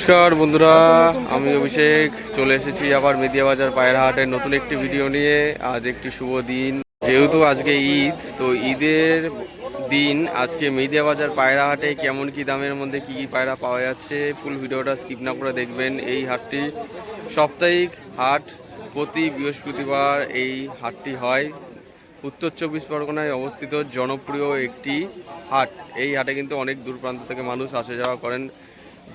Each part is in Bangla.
নমস্কার বন্ধুরা, আমি অভিষেক চলে এসেছি আবার মেদিয়া বাজার পায়রা হাটের নতুন একটি ভিডিও নিয়ে। আজ একটি শুভ দিন, যেহেতু আজকে ঈদ, তো ঈদের দিন আজকে মেদিয়া বাজার পায়রা হাটে কেমন কি দামের মধ্যে কি কি পায়রা পাওয়া যাচ্ছে, ফুল ভিডিওটা স্কিপ না করে দেখবেন। এই হাটটি সাপ্তাহিক হাট, প্রতি বৃহস্পতিবার এই হাটটি হয়। উত্তর চব্বিশ পরগনায় অবস্থিত জনপ্রিয় একটি হাট। এই হাটে কিন্তু অনেক দূর প্রান্ত থেকে মানুষ আসা যাওয়া করেন।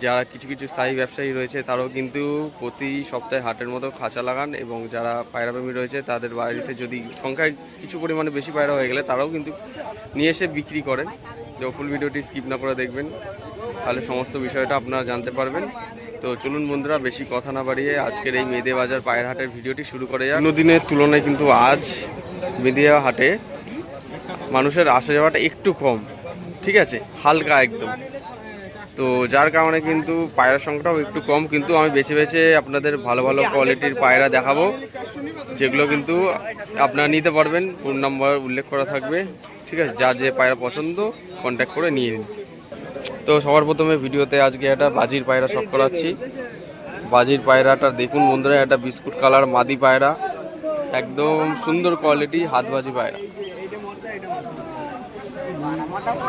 যারা কিছু কিছু স্থায়ী ব্যবসায়ী রয়েছে তারাও কিন্তু প্রতি সপ্তাহে হাটের মতো খাঁচা লাগান, এবং যারা পায়রাপ্রেমী রয়েছে তাদের বাড়িতে যদি সংখ্যায় কিছু পরিমাণে বেশি পায়রা হয়ে গেলে তারাও কিন্তু নিয়ে এসে বিক্রি করেন। তো ফুল ভিডিওটি স্কিপ না করে দেখবেন, তাহলে সমস্ত বিষয়টা আপনারা জানতে পারবেন। তো চলুন বন্ধুরা, বেশি কথা না বাড়িয়ে আজকের এই মেদিয়া বাজার পায়রা হাটের ভিডিওটি শুরু করে যাক। অন্য দিনের তুলনায় কিন্তু আজ মেদিয়া হাটে মানুষের আসা যাওয়াটা একটু কম, ঠিক আছে, হালকা একদম। তো যার কারণে কিন্তু পায়রার সংখ্যাটাও একটু কম, কিন্তু আমি বেছে বেছে আপনাদের ভালো ভালো কোয়ালিটির পায়রা দেখাবো, যেগুলো কিন্তু আপনারা নিতে পারবেন। ফোন নাম্বার উল্লেখ করা থাকবে, ঠিক আছে, যা যে পায়রা পছন্দ কন্ট্যাক্ট করে নিয়ে নিন। তো সবার প্রথমে ভিডিওতে আজকে একটা বাজির পায়রা শখ করাচ্ছি। বাজির পায়রাটা দেখুন বন্ধুরা, একটা বিস্কুট কালার মাদি পায়রা, একদম সুন্দর কোয়ালিটি হাতবাজি পায়রা।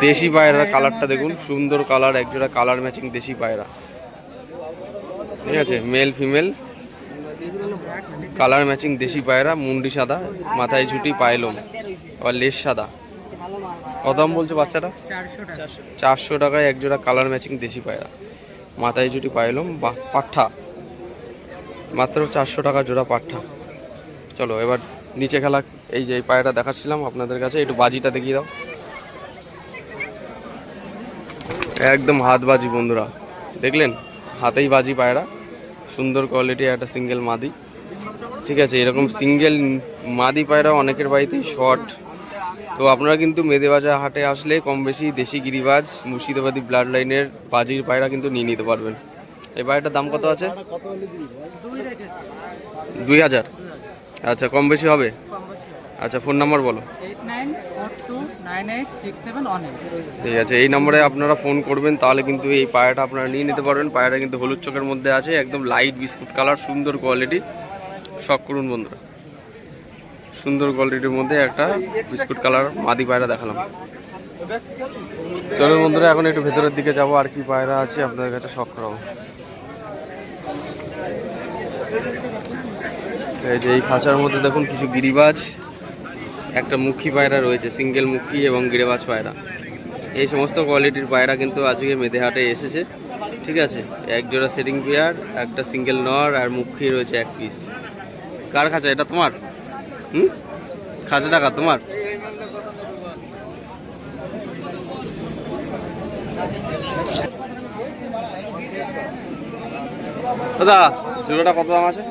দেশি পায়রার কালারটা দেখুন, সুন্দর কালার, একজোড়া কালার ম্যাচিং দেশি পায়রা, ঠিক আছে, মেল ফিমেল কালার ম্যাচিং দেশি পায়রা। মুন্ডি সাদা, মাথায় ঝুটি, পায়লম, আবার লেস সাদা। কত দাম বলছে বাচ্চাটা? 400 টাকায় একজোড়া কালার ম্যাচিং দেশি পায়রা, মাথায় ঝুটি, পায়লম, পাঠা, মাত্র 400 টাকা জোড়া পাঠা। চলো এবার নিচে খেলা, এই যে এই পায়রাটা দেখাচ্ছিলাম আপনাদের কাছে, একটু বাজিটা দেখিয়ে দাও। একদম হাত বাজি বন্ধুরা, দেখলেন, হাতেই বাজি পায়রা, সুন্দর কোয়ালিটি, একটা সিঙ্গেল মাদি, ঠিক আছে। এরকম সিঙ্গেল মাদি পায়রা অনেকের বাড়িতেই শর্ট। তো আপনারা কিন্তু মেদিয়া বাজার হাটে আসলে কম বেশি দেশি গিরিবাজ, মুর্শিদাবাদী ব্লাড লাইনের বাজির পায়রা কিন্তু নিয়ে নিতে পারবেন। এই পায়রাটার দাম কত আছে? 2000। আচ্ছা, কম বেশি হবে। আচ্ছা, ফোন নাম্বার বলো। ঠিক আছে, এই নম্বরে আপনারা ফোন করবেন, তাহলে কিন্তু এই পায়রাটা আপনারা নিয়ে নিতে পারবেন। পায়রাটা কিন্তু হলুদ চোখের মধ্যে আছে, একদম লাইট বিস্কুট কালার, সুন্দর কোয়ালিটি, শখ করুন বন্ধুরা। সুন্দর কোয়ালিটির মধ্যে একটা বিস্কুট কালার মাদি পায়রা দেখালাম। চলো বন্ধুরা, এখন একটু ভেতরের দিকে যাব, আর কি পায়রা আছে আপনাদের কাছে শখ করাবো। এই যে এই খাঁচার মধ্যে দেখুন কিছু গিরিবাজ, একটা মুখী পায়রা রয়েছে, সিঙ্গেল মুখী এবং গিরিবাজ পায়রা। এই সমস্ত কোয়ালিটির পায়রা কিন্তু আজকে মেদিয়া হাটে এসেছে, ঠিক আছে। এক জোড়া সেটিং পেয়ার, একটা সিঙ্গেল নর, আর মুখী রয়েছে এক পিস। কার খাঁচা এটা? তোমার? খাঁচা টাকা তোমার? দাদা জোড়াটা কত দাম আছে?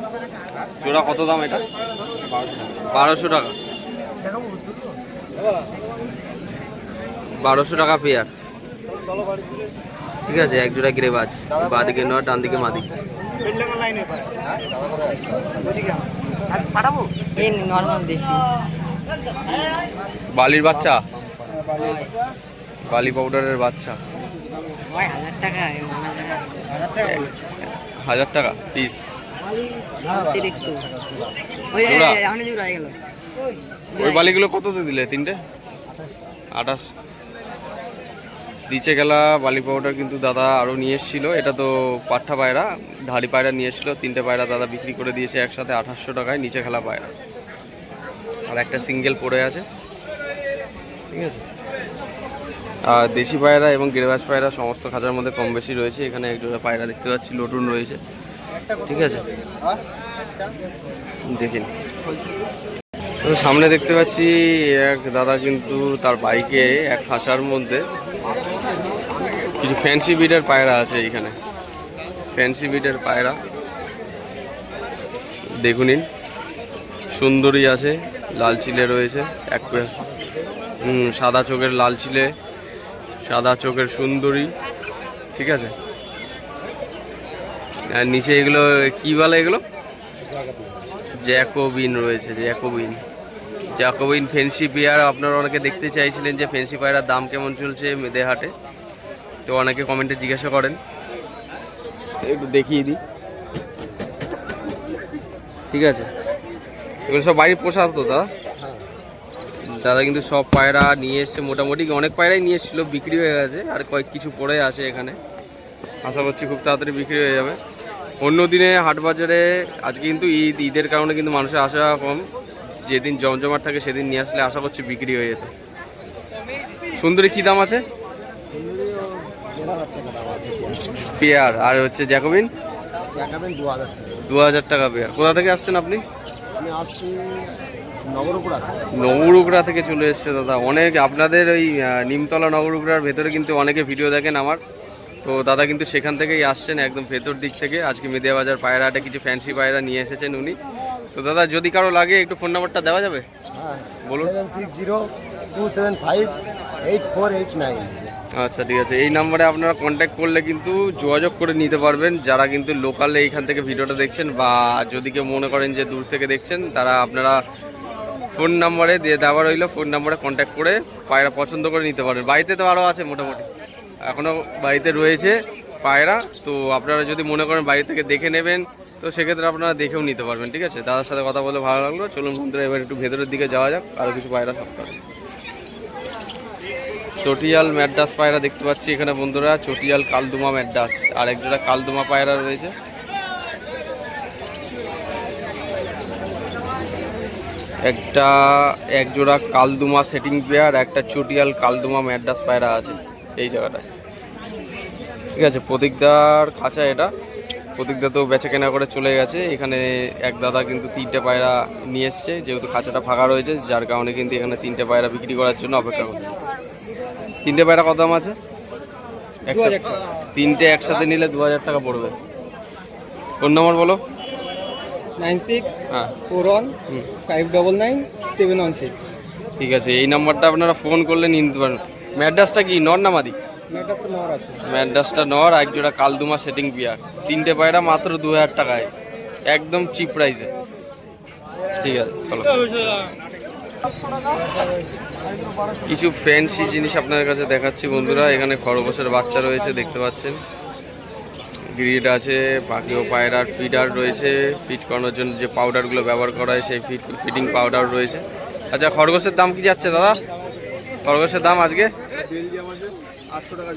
জোড়া কত দাম এটা? 1200 টাকা। 1200 টাকা পেয়ার, ঠিক আছে। এক জোড়া গ্রেবাজ, বাঁদিকে নর, ডান দিকে মাদি। বালির বাচ্চা, বালি পাউডারের বাচ্চা, 1000 টাকা পিস। ওই বালিগুলো কততে দিলে? 3টে 28। নিচে গেলা বালি পাউডার কিন্তু দাদা আরও নিয়ে এসেছিলো। এটা তো পাঠা পায়রা, ধাড়ি পায়রা নিয়ে এসেছিলো। 3টে পায়রা দাদা বিক্রি করে দিয়েছে একসাথে 2800 টাকায়, নিচে খেলা পায়রা। আর একটা সিঙ্গেল পড়ে আছে, ঠিক আছে। আর দেশি পায়রা এবং গিরিবাজ পায়রা সমস্ত খাঁচার মধ্যে কম বেশি রয়েছে। এখানে একজোড়া পায়রা দেখতে পাচ্ছি, লটুন রয়েছে, ঠিক আছে, দেখেন। তো সামনে দেখতে পাচ্ছি এক দাদা কিন্তু তার বাইকে এক খাঁচার মধ্যে কিছু ফ্যান্সি বিডের পায়রা আছে। এইখানে ফ্যান্সি বিডের পায়রা দেখুন, সুন্দরী আছে, লাল চিলে রয়েছে, এক সাদা চোখের লাল চিলে, সাদা চোখের সুন্দরী, ঠিক আছে। আর নিচে এগুলো কি বলে? এগুলো জ্যাকোবিন রয়েছে, জ্যাকোবিন ফেন্সি পেয়ার। আপনারা অনেকে দেখতে চাইছিলেন যে ফেন্সি পায়রার দাম কেমন চলছে মেদিয়া হাটে, তো অনেকে কমেন্টে জিজ্ঞাসা করেন। একটু দেখিয়ে দিই, ঠিক আছে? এগুলো সব বাড়ির পোষা তো দাদা? দাদা কিন্তু সব পায়রা নিয়ে এসছে, মোটামুটি অনেক পায়রাই নিয়ে এসেছিলো, বিক্রি হয়ে গেছে, আর কিছু পড়ে আছে এখানে। আশা করছি খুব তাড়াতাড়ি বিক্রি হয়ে যাবে। অন্য দিনে হাট বাজারে, আজকে কিন্তু ঈদের কারণে কিন্তু মানুষের আসা কম, যেদিন জমজমাট থাকে সেদিন নিয়ে আসলে আশা করছি বিক্রি হয়ে যেত। সুন্দরী কী দাম আছে পেয়ার? আর হচ্ছে জ্যাকোবিন 2000 টাকা পেয়ার। কোথা থেকে আসছেন আপনি? নগরুগড়া থেকে চলে এসছে দাদা। অনেক আপনাদের ওই নিমতলা নগরুগড়ার ভেতরে কিন্তু অনেকে ভিডিও দেখেন আমার, তো দাদা কিন্তু সেখান থেকেই আসছেন, একদম ভেতর দিক থেকে। আজকে মেদিয়া বাজার পায়রা হাটে কিছু ফ্যান্সি পায়রা নিয়ে এসেছেন উনি। তো দাদা যদি কারো লাগে একটু ফোন নাম্বারটা দেওয়া যাবে? হ্যাঁ, বলুন। 7602758489। আচ্ছা ঠিক আছে, এই নাম্বারে আপনারা কন্ট্যাক্ট করলে কিন্তু যোগাযোগ করে নিতে পারবেন, যারা কিন্তু লোকালে এইখান থেকে ভিডিওটা দেখছেন, বা যদি কেউ মনে করেন যে দূর থেকে দেখছেন, তারা আপনারা ফোন নাম্বারে দিয়ে দেওয়া রইলো, ফোন নাম্বারে কন্ট্যাক্ট করে পায়রা পছন্দ করে নিতে পারেন। বাড়িতে তো আরও আছে, মোটামুটি এখনও বাড়িতে রয়েছে পায়রা, তো আপনারা যদি মনে করেন বাড়ি থেকে দেখে নেবেন, তো সেক্ষেত্রে আপনারা দেখেও নিতে পারবেন, ঠিক আছে? দাদার সাথে কথা বলে ভালো লাগলো। চলুন বন্ধুরা, এবার একটু ভেতরের দিকে যাওয়া যাক, আরও কিছু পায়রা সপ্তাহ। চটিয়াল ম্যাড্রাস পায়রা দেখতে পাচ্ছি এখানে বন্ধুরা, চটিয়াল কালদুমা ম্যাড্রাস, আর একজোড়া কালদুমা পায়রা রয়েছে। একজোড়া কালদুমা সেটিং পেয়ার, একটা চটিয়াল কালদুমা ম্যাড্রাস পায়রা আছে এই জায়গাটায়, ঠিক আছে? প্রতীকদার খাঁচা এটা, প্রতীকদা তো বেচা কেনা করে চলে গেছে। এখানে এক দাদা কিন্তু 3টে পায়রা নিয়ে এসছে, যেহেতু খাঁচাটা ফাঁকা রয়েছে, যার কারণে কিন্তু এখানে 3টে পায়রা বিক্রি করার জন্য অপেক্ষা করছে। 3টে পায়রা কত দাম আছে? 3টে একসাথে নিলে 2000 টাকা পড়বে। ফোন নম্বর বলো। 9641519716। ঠিক আছে, এই নাম্বারটা আপনারা ফোন করলে নিতে পারেন। ম্যাড্রাসটা কি নর না মাদি? ম্যাড্রাসটা নর, একজোড়া কালদুমা সেটিং পেয়ার, 3টে পায়রা মাত্র 2000 টাকায়, একদম চিপ প্রাইসে। ঠিক আছে, চলো। কিছু ফ্যান্সি জিনিস আপনাদের কাছে দেখাচ্ছি বন্ধুরা। এখানে খরগোশের বাচ্চা রয়েছে, দেখতে পাচ্ছেন। গ্রিড আছে, পাখিও পায়রার ফিডার রয়েছে, ফিড করানোর জন্য যে পাউডারগুলো ব্যবহার করা হয় সেই ফিডিং পাউডার রয়েছে। আচ্ছা, খরগোশের দাম কি যাচ্ছে দাদা? খরগোশের দাম আজকে 800 টাকা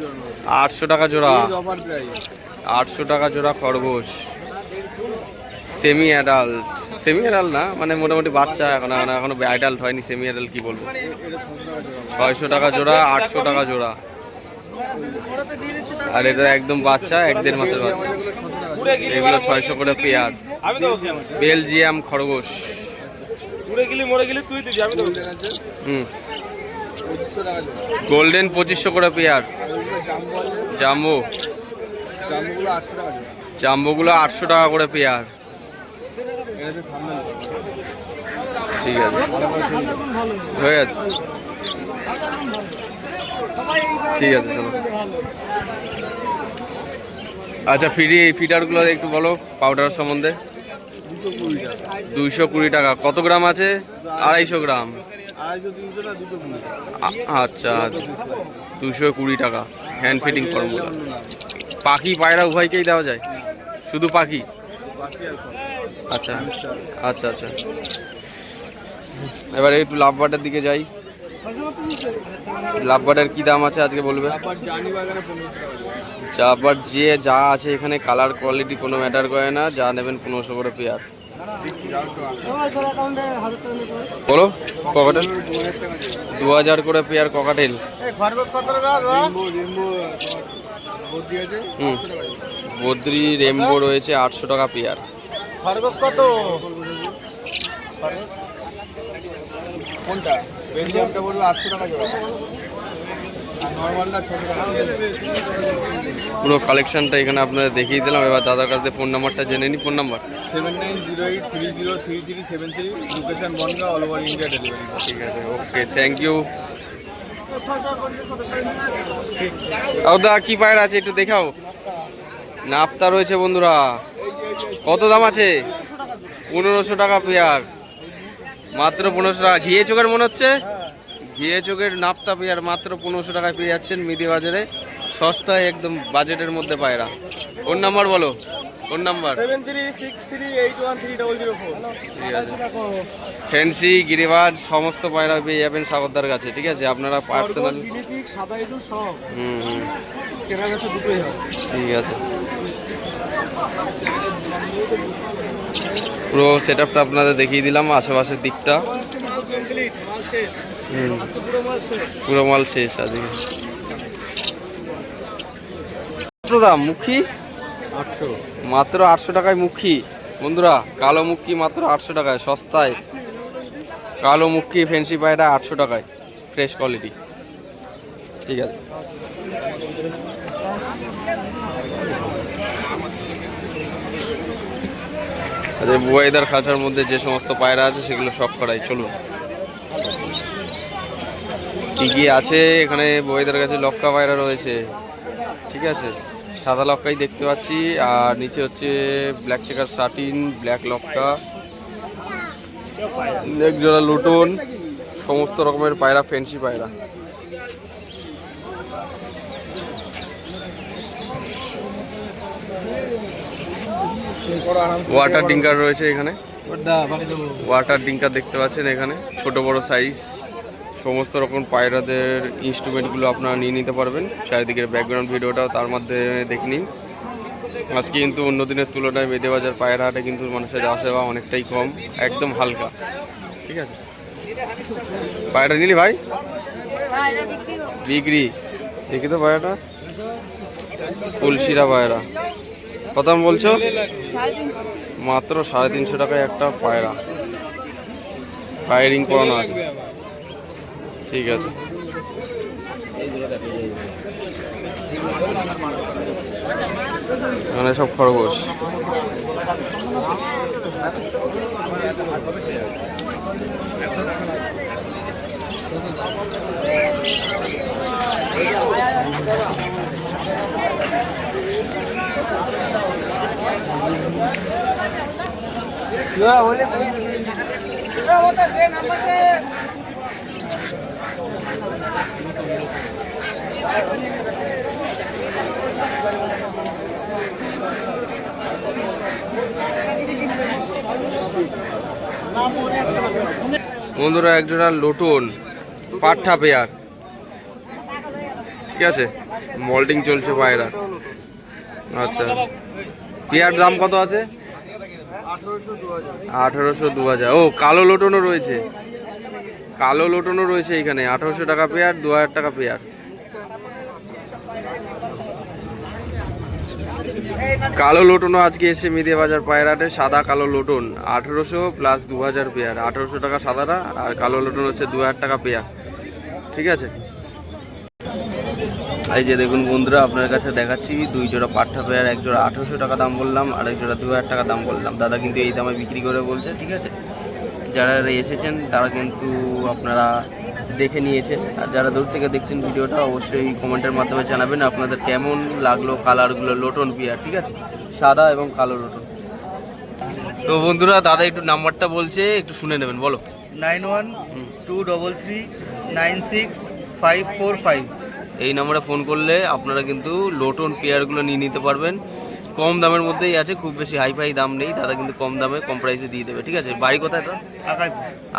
জোড়া। 800 টাকা জোড়া খরগোশ, সেমি অ্যাডাল্ট না, মানে মোটামুটি বাচ্চা, এখনো অ্যাডাল্ট হয়নি। সেমি অ্যাডাল্ট কি বলবো। 600 টাকা জোড়া, 800 টাকা জোড়া। আর এটা একদম বাচ্চা, 1-1.5 মাসের বাচ্চা। এগুলো 600 করে পেয়ার। বেলজিয়াম খরগোশ। গোল্ডেন 2500 করে পেয়ার। জাম্বোগুলো 800 টাকা করে পেয়ার। ঠিক আছে, হয়ে গেছে, ঠিক আছে, চলো। আচ্ছা, ফিডারগুলো একটু বলো পাউডার সম্বন্ধে। 220 টাকা। কত গ্রাম আছে? 250 গ্রাম। আচ্ছা, 220 টাকা হ্যান্ড ফিডিং ফর্মুলা। পাখি পায়রা উভয়কেই দেওয়া যায়? শুধু পাখি? আচ্ছা আচ্ছা আচ্ছা। এবারে একটু লাভ বার্ডের দিকে যাই। লাভ বার্ডের কী দাম আছে আজকে বলবে? লাভবার্ড যে যা আছে এখানে, কালার কোয়ালিটি কোনো ম্যাটার করে না, যা নেবেন 1500 করে পেয়ার। বলো। ককাটেল 2000 করে পেয়ার। ককাটেল বদ্রি রেমবো রয়েছে 800 টাকা পেয়ার। খরগোশ কত? কোনটা? বেলজিয়ামটা বলবো 800 টাকা জোড়া, নরমালটা 600 টাকা। পুরো কালেকশনটা এখানে আপনারা দেখিয়ে দিলাম। এবার দাদার কাছে ফোন নাম্বারটা জেনে নিই। Phone number 7908303373, location Bongaon, all over India delivery. ঠিক আছে, ওকে, থ্যাংক ইউ। দাদা কি পায়রা আছে একটু দেখাও। নাপ্তা রয়েছে বন্ধুরা। কত দাম আছে? 1500 টাকা পেয়ার, মাত্র 1500 টাকা। ঘিয়ে চোখের মনে হচ্ছে, ঘিয়ে চোখের নাপ্তা পেয়ার মাত্র 1500 টাকায় পেয়ে যাচ্ছেন মিডিয়া বাজারে। সস্তায় একদম বাজেটের মধ্যে পায়রা। ওর নাম্বার বলো, ওর নাম্বার। 7363813004। ঠিক আছে, ফ্যান্সি গিরিবাজ সমস্ত পায়রা পেয়ে যাবেন সাগরদার কাছে। ঠিক আছে, আপনারা পার্সোনাল সাদা ইঁদুর সব হুম কেনা গেছে, দুটোই হয়। ঠিক আছে। পুরো সেট আপটা আপনাদের দেখিয়ে দিলাম, আশেপাশের দিকটা। মাল কমপ্লিট, মাল শেষ। আজকে পুরো মাল শেষ। পুরো মাল শেষ আজকে। কত দাম মুখী? 800। মাত্র 800 টাকায় মুখী। বন্ধুরা, কালো মুখী মাত্র 800 টাকায়, সস্তায় কালো মুখী ফ্যান্সি পায়রা 800 টাকায়, ফ্রেশ কোয়ালিটি। ঠিক আছে, আচ্ছা বুয়াইদার খাঁচার মধ্যে যে সমস্ত পায়রা আছে সেগুলো সব করাই। চলুন কি কি আছে এখানে। বুয়াইদার কাছে লক্কা পায়রা রয়েছে, ঠিক আছে, সাদা লক্কাই দেখতে পাচ্ছি। আর নিচে হচ্ছে ব্ল্যাক চেকার সাটিন, ব্ল্যাক লক্কা, এক জোড়া লুটন, সমস্ত রকমের পায়রা, ফ্যান্সি পায়রা। ওয়াটার ডিঙ্কার রয়েছে এখানে, ওয়াটার ডিঙ্কার দেখতে পাচ্ছেন এখানে, ছোট বড় সাইজ সমস্ত রকম পায়রাদের ইনস্ট্রুমেন্টগুলো আপনারা নিয়ে নিতে পারবেন। চারিদিকের ব্যাকগ্রাউন্ড ভিডিওটাও তার মধ্যে দেখে নিন। আজকে কিন্তু অন্য দিনের তুলনায় মেদেবাজার পায়রা হাটে কিন্তু মানুষের আসা যাওয়া অনেকটাই কম, একদম হালকা। ঠিক আছে, পায়রা নিলি ভাই? বিক্রি। দেখি তো পায়রাটা, ফুলশিরা পায়রা। কত দাম বলছো? মাত্র 350 টাকায় একটা পায়রা, ফায়ারিং করানো আছে। ঠিক আছে, এখানে সব খরগোশ। বন্ধুরা, একজোড়া লোটন পাঠা পেয়ার, ঠিক আছে, মল্টিং চলছে পায়রা। আচ্ছা, পেয়ার দাম কত আছে? 1800 2000। ও কালো লোটনও রয়েছে, কালো লোটনও রয়েছে এখানে, 1800 টাকা পেয়ার, 2000 টাকা পেয়ার। কালো লোটনও আজকে এসে মেদেবাজার পায়রাটে, সাদা কালো লোটন 1800 প্লাস 2000 পেয়ার। 1800 টাকা সাদাটা, আর কালো লোটন হচ্ছে 2000 টাকা পেয়ার। ঠিক আছে, এই যে দেখুন বন্ধুরা, আপনার কাছে দেখাচ্ছি 2 জোড়া পাঠা পেয়ার। এক জোড়া 1800 টাকা দাম বললাম, আর এক জোড়া 2000 টাকা দাম বললাম। দাদা কিন্তু এই দামে বিক্রি করে বলছে। ঠিক আছে, যারা এসেছেন তারা কিন্তু আপনারা দেখে নিয়েছেন, আর যারা দূর থেকে দেখছেন ভিডিওটা অবশ্যই কমেন্টের মাধ্যমে জানাবেন আপনাদের কেমন লাগলো কালারগুলো, লোটন পেয়ার। ঠিক আছে, সাদা এবং কালো লোটন। তো বন্ধুরা, দাদা একটু নাম্বারটা বলছে, একটু শুনে নেবেন, বলো। 9123396545। এই নম্বরে ফোন করলে আপনারা কিন্তু লোটন পেয়ারগুলো নিয়ে নিতে পারবেন। কম দামের মধ্যেই আছে, খুব বেশি হাইফাই দাম নেই। দাদা কিন্তু কম দামে, কম প্রাইসে দিয়ে দেবে। ঠিক আছে, বাড়ি কোথায় তো?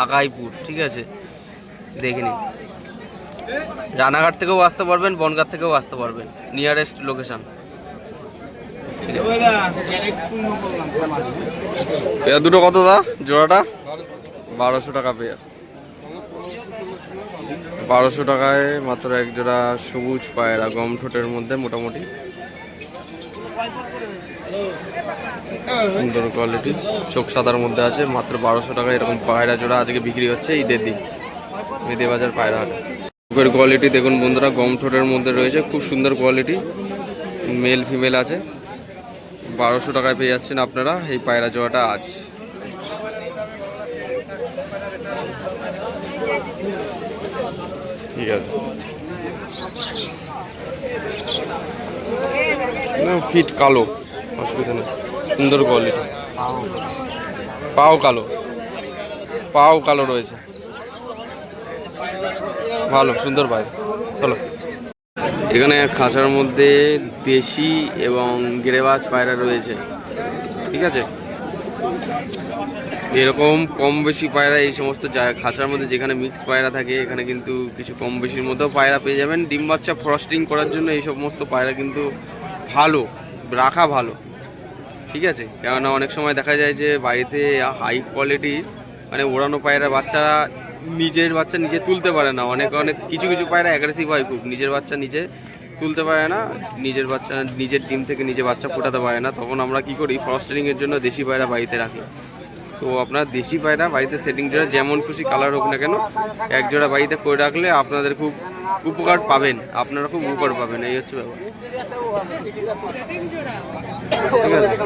আকাইপুর। ঠিক আছে, দেখে নিন। রানাঘাট থেকেও আসতে পারবেন, বনগাঁ থেকেও আসতে পারবেন, নিয়ারেস্ট লোকেশন। পেয়ার দুটো কত দা জোড়াটা? 1200 টাকা পেয়ার। 1200 টাকায় মাত্র এক জোড়া সবুজ পায়রা, গম ঠোঁটের মধ্যে মোটামুটি সুন্দর কোয়ালিটি, চোখ সাদার মধ্যে আছে। মাত্র 1200 টাকায় এরকম পায়রা জোড়া আজকে বিক্রি হচ্ছে ঈদের দিন মেদেবাজার পায়রা হাটে। চোখের কোয়ালিটি দেখুন বন্ধুরা, গম ঠোঁটের মধ্যে রয়েছে, খুব সুন্দর কোয়ালিটি, মেল ফিমেল আছে। 1200 টাকায় পেয়ে যাচ্ছেন আপনারা এই পায়রা জোড়াটা আজ। ঠিক আছে, ফিট কালো, অসুবিধা নেই, সুন্দর কোয়ালিটি। পাও কালো, পাও কালো রয়েছে, ভালো সুন্দর পায়রা। চলো এখানে খাঁচার মধ্যে দেশি এবং গিরেবাজ পায়রা রয়েছে, ঠিক আছে। এরকম কম বেশি পায়রা এই সমস্ত খাঁচার মধ্যে যেখানে মিক্স পায়রা থাকে এখানে কিন্তু কিছু কম বেশির মধ্যেও পায়রা পেয়ে যাবেন। ডিম বাচ্চা ফ্রস্টিং করার জন্য এই সমস্ত পায়রা কিন্তু ভালো রাখা ভালো, ঠিক আছে। কেননা অনেক সময় দেখা যায় যে বাড়িতে হাই কোয়ালিটির মানে ওড়ানো পায়রা বাচ্চারা নিজের বাচ্চা নিজে তুলতে পারে না। অনেক কিছু পায়রা অ্যাগ্রেসিভ হয় খুব, নিজের বাচ্চা নিজে তুলতে পারে না, নিজের বাচ্চা নিজের ডিম থেকে নিজে বাচ্চা ফোটাতে পারে না। তখন আমরা কি করি, ফ্রস্টিংয়ের জন্য দেশি পায়রা বাড়িতে রাখি। তো আপনার দেশি পায়রা বাড়িতে সেটিং জোড়া যেমন খুশি কালার হোক না কেন এক জোড়া বাড়িতে করে রাখলে আপনাদের খুব উপকার পাবেন, আপনারা খুব উপকার পাবেন, এই হচ্ছে ব্যাপার, ঠিক আছে।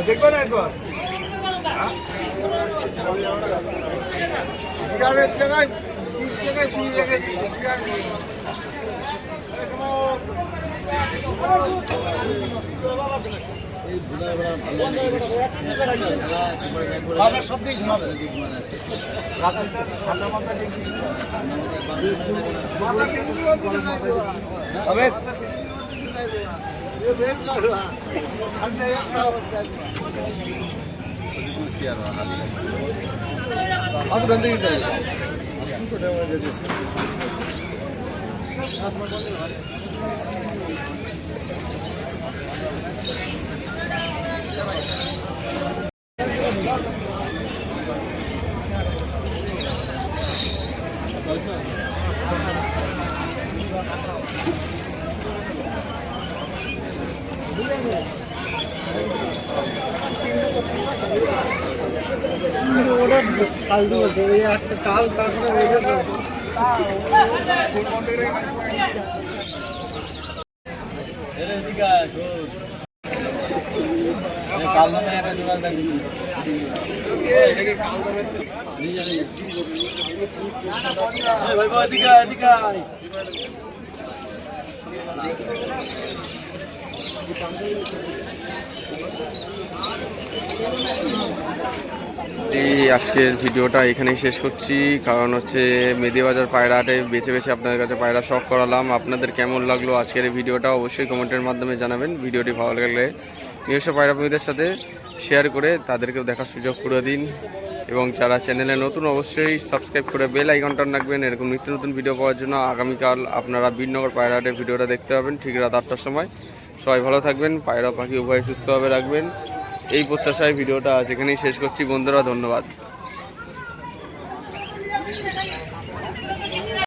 দেখবেন একবার জায়গায় সব দিক ঘুমাবে কাল দিবস একটা কাল তারপরে কাল নামে একটা জোড়া দেখছি ভাই ভাই এদিকে এদিকে এই আজকের ভিডিওটা এখানেই শেষ করছি, কারণ হচ্ছে মেদিবাজার পায়রা হাটে বেছে বেছে আপনাদের কাছে পায়রা শখ করালাম। আপনাদের কেমন লাগলো আজকের এই ভিডিওটা অবশ্যই কমেন্টের মাধ্যমে জানাবেন। ভিডিওটি ভালো লাগলে নিজস্ব পায়রাপ্রেমীদের সাথে শেয়ার করে তাদেরকেও দেখার সুযোগ করে দিন, এবং যারা চ্যানেলে নতুন অবশ্যই সাবস্ক্রাইব করে বেল আইকনটা রাখবেন এরকম নিত্য নতুন ভিডিও পাওয়ার জন্য। আগামীকাল আপনারা বীরনগর পায়রা হাটের ভিডিওটা দেখতে পাবেন ঠিক রাত 8টার সময়। সবাই ভালো থাকবেন, পায়রা পাখি উভয় সুস্থভাবে রাখবেন, এই প্রত্যাশায় ভিডিওটা আজ এখানেই শেষ করছি বন্ধুরা, ধন্যবাদ।